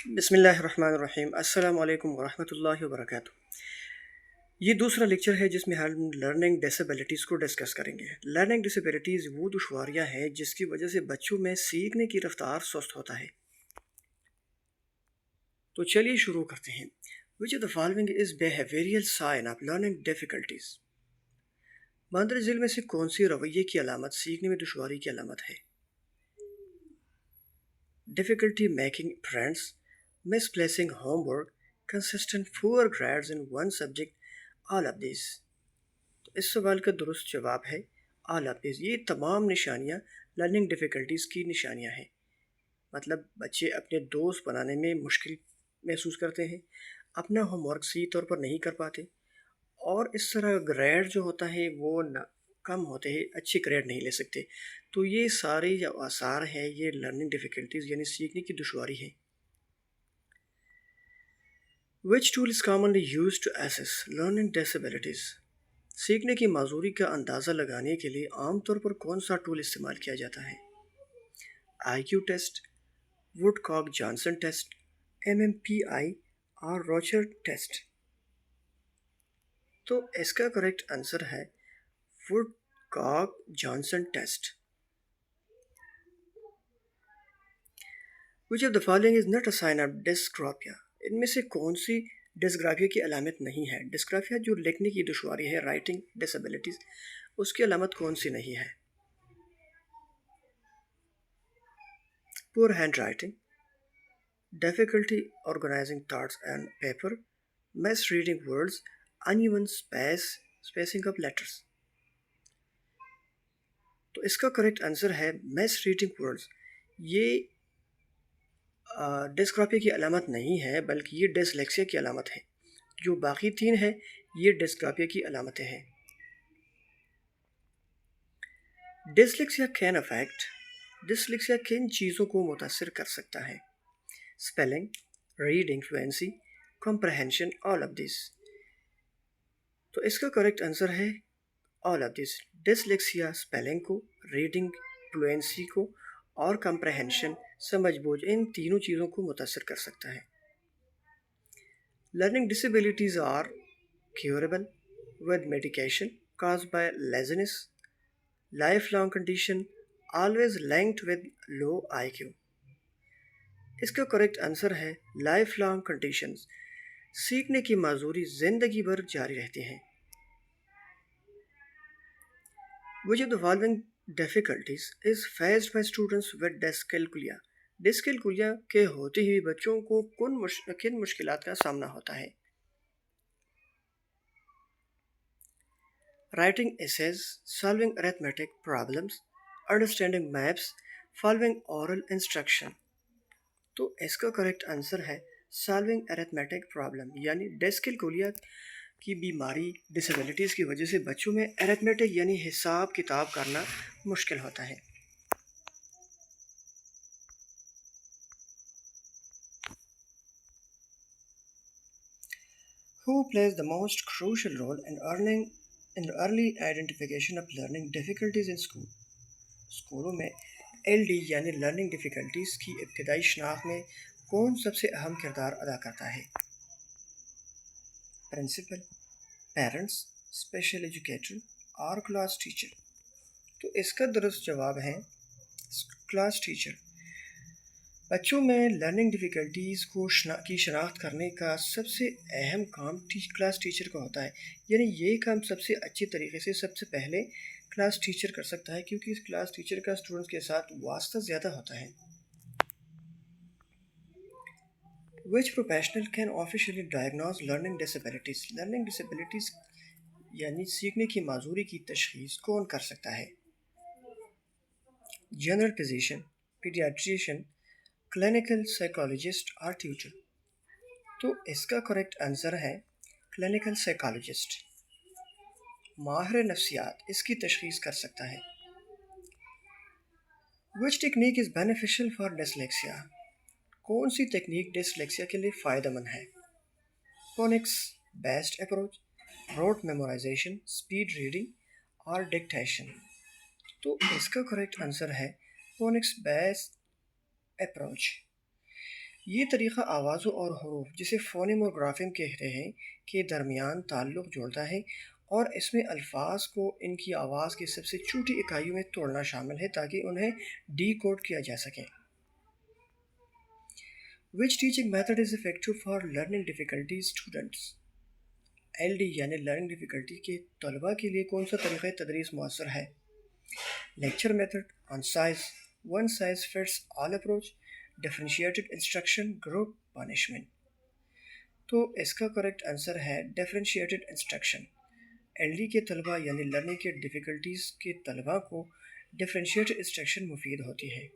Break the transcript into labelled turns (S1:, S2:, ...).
S1: بسم اللہ الرحمن الرحیم السلام علیکم ورحمۃ اللہ وبرکاتہ۔ یہ دوسرا لیکچر ہے جس میں ہم لرننگ ڈسیبلٹیز کو ڈسکس کریں گے۔ لرننگ ڈسیبلٹیز وہ دشواریاں ہیں جس کی وجہ سے بچوں میں سیکھنے کی رفتار سست ہوتا ہے۔ تو چلیے شروع کرتے ہیں۔ Which of the following is behavioral sign of learning difficulties؟ مندرجہ ذیل میں سے کون سی رویے کی علامت سیکھنے میں دشواری کی علامت ہے؟ Difficulty making friends, misplacing homework, consistent poor grades in one subject, all of these۔ تو اس سوال کا درست جواب ہے all of these۔ یہ تمام نشانیاں لرننگ ڈیفیکلٹیز کی نشانیاں ہیں۔ مطلب بچے اپنے دوست بنانے میں مشکل محسوس کرتے ہیں، اپنا ہوم ورک صحیح طور پر نہیں کر پاتے، اور اس طرح گریڈ جو ہوتا ہے وہ کم ہوتے ہیں، اچھے گریڈ نہیں لے سکتے۔ تو یہ سارے جو آثار ہیں یہ لرننگ ڈیفیکلٹیز یعنی سیکھنے کی دشواری ہے۔ Which tool is commonly used to assess learning disabilities؟ سیکھنے کی معذوری کا اندازہ لگانے کے لیے عام طور پر کون سا ٹول استعمال کیا جاتا ہے؟ آئی کیو ٹیسٹ، وڈ کاک جانسن ٹیسٹ، MMPI اور روچر ٹیسٹ۔ تو اس کا کریکٹ آنسر ہے وڈ کاک Johnson test. Which of the following is not a sign of dysgraphia؟ ان میں سے کون سی ڈسگرافیا کی علامت نہیں ہے؟ ڈسگرافیا جو لکھنے کی دشواری ہے، رائٹنگ ڈسیبلٹیز، اس کی علامت کون سی نہیں ہے؟ پور hand writing, difficulty organizing thoughts and paper, misreading words, uneven spacing of letters۔ تو اس کا کریکٹ آنسر ہے misreading words۔ یہ ڈسگرافیا کی علامت نہیں ہے بلکہ یہ ڈسلیکسیا کی علامت ہے۔ جو باقی تین ہے یہ ڈسگرافیا کی علامتیں ہیں۔ ڈسلیکسیا کین افیکٹ، ڈسلیکسیا کن چیزوں کو متاثر کر سکتا ہے؟ Spelling, reading fluency, comprehension, all of these. تو اس کا کریکٹ آنسر ہے all of these. Dyslexia spelling کو، ریڈنگ فلوئنسی کو اور کمپریہنشن سمجھ بوجھ ان تینوں چیزوں کو متاثر کر سکتا ہے۔ Learning disabilities are curable with medication, caused by lesions, lifelong condition, always linked with low I Q. اس کا کریکٹ آنسر ہے لائف لانگ کنڈیشنز۔ سیکھنے کی معذوری زندگی بھر جاری رہتے ہیں۔ Which of the following difficulties is faced by students with dyscalculia؟ ڈسکیلکولیا کے ہوتے ہوئے بچوں کو کن مشکلات کا سامنا ہوتا ہے؟ Writing essays, solving arithmetic problems، understanding maps, following oral instruction. تو اس کا کریکٹ آنسر ہے سالونگ arithmetic problem، یعنی ڈسکیلکولیا کی بیماری ڈسیبلٹیز کی وجہ سے بچوں میں arithmetic یعنی حساب کتاب کرنا مشکل ہوتا ہے۔ Who plays the most crucial role in early identification of learning difficulties in school؟ اسکولوں میں LD یعنی لرننگ ڈیفیکلٹیز کی ابتدائی شناخت میں کون سب سے اہم کردار ادا کرتا ہے؟ پرنسپل، پیرنٹس، اسپیشل ایجوکیٹر اور کلاس ٹیچر۔ تو اس کا درست جواب ہے کلاس ٹیچر۔ بچوں میں لرننگ ڈیفیکلٹیز کی شناخت کرنے کا سب سے اہم کام کلاس ٹیچر کا ہوتا ہے، یعنی یہ کام سب سے اچھے طریقے سے سب سے پہلے کلاس ٹیچر کر سکتا ہے، کیونکہ اس کلاس ٹیچر کا اسٹوڈنٹس کے ساتھ واسطہ زیادہ ہوتا ہے۔ Which professional can officially diagnose learning disabilities؟ Learning disabilities یعنی سیکھنے کی معذوری کی تشخیص کون کر سکتا ہے؟ جنرل فزیشین، پیڈیاٹریشین، کلینکل سائیکالوجسٹ اور ٹیوٹر۔ تو اس کا کریکٹ آنسر ہے کلینکل سائیکالوجسٹ۔ ماہر نفسیات اس کی تشخیص کر سکتا ہے۔ Which technique is beneficial for dyslexia؟ کون سی تکنیک ڈسلیکسیا کے لیے فائدہ مند ہے؟ Phonics based approach, rote memorisation, speed reading اور ڈکٹیشن۔ تو اس کا کریکٹ آنسر ہے فونکس بیسڈ اپروچ۔ یہ طریقہ آوازوں اور حروف جسے فونیم اور گرافیم کہتے ہیں کے درمیان تعلق جوڑتا ہے، اور اس میں الفاظ کو ان کی آواز کی سب سے چھوٹی اکائیوں میں توڑنا شامل ہے تاکہ انہیں ڈی کوڈ کیا جا سکے۔ Which teaching method is effective for learning difficulty students؟ L D یعنی لرننگ ڈیفیکلٹی کے طلباء کے لیے کون سا طریقہ تدریس مؤثر ہے؟ لیکچر میتھڈ، آن سائز، ون سائز فٹس آل اپروچ، ڈیفرینشیٹڈ انسٹرکشن، گروپ پانشمنٹ۔ تو اس کا کریکٹ آنسر ہے ڈیفرینشیٹڈ انسٹرکشن۔ ایل ڈی کے طلباء یعنی لرننگ کے ڈیفیکلٹیز کے طلباء کو ڈیفرینشیٹڈ انسٹرکشن مفید ہوتی ہے۔